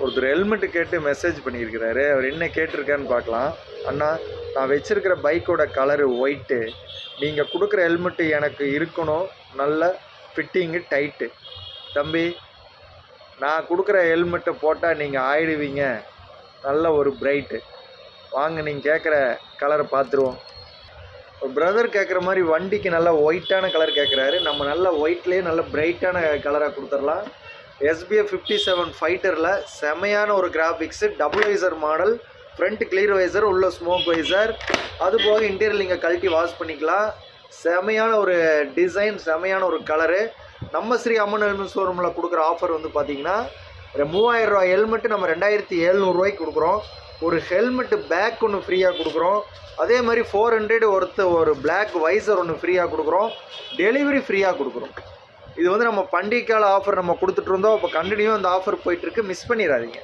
ஒருத்தர் ஹெல்மெட்டு கேட்டு மெசேஜ் பண்ணியிருக்கிறாரு. அவர் என்ன கேட்டிருக்கான்னு பார்க்கலாம். அண்ணா, நான் வச்சுருக்கிற பைக்கோட கலரு ஒயிட்டு, நீங்கள் கொடுக்குற ஹெல்மெட்டு எனக்கு இருக்கணும், நல்ல ஃபிட்டிங்கு டைட்டு. தம்பி, நான் கொடுக்குற ஹெல்மெட்டை போட்டால் நீங்கள் ஆயிடுவீங்க, நல்ல ஒரு பிரைட்டு. வாங்க, நீங்கள் கேட்குற கலரை பார்த்துருவோம். ஒரு பிரதர் கேட்குற மாதிரி வண்டிக்கு நல்லா ஒயிட்டான கலர் கேட்குறாரு. நம்ம நல்ல ஒயிட்லேயே நல்ல பிரைட்டான கலராக கொடுத்துடலாம். SBF 57 ஃபைட்டரில் செமையான ஒரு graphics, double visor model, front clear visor, உள்ள ஸ்மோக் வைசர், அதுபோக இன்டீரியர் நீங்கள் கழட்டி வாஷ் பண்ணிக்கலாம். செமையான ஒரு டிசைன், செமையான ஒரு கலரு. நம்ம ஸ்ரீ அம்மன் ஹெல்மெட் ஷோரூமில் கொடுக்குற ஆஃபர் வந்து பார்த்தீங்கன்னா 3000 ரூபா ஹெல்மெட்டு நம்ம 2700 ரூபாய்க்கு கொடுக்குறோம். ஒரு ஹெல்மெட்டு பேக் ஒன்று ஃப்ரீயாக கொடுக்குறோம். அதே மாதிரி 400 ஒரு பிளாக் வைசர் ஒன்று ஃப்ரீயாக கொடுக்குறோம். டெலிவரி ஃப்ரீயாக கொடுக்குறோம். இது வந்து நம்ம பண்டிகை கால ஆஃபர் நம்ம கொடுத்துட்ருந்தோம். இப்போ கண்டினியூ அந்த ஆஃபர் போயிட்டுருக்கு, மிஸ் பண்ணிடாதீங்க.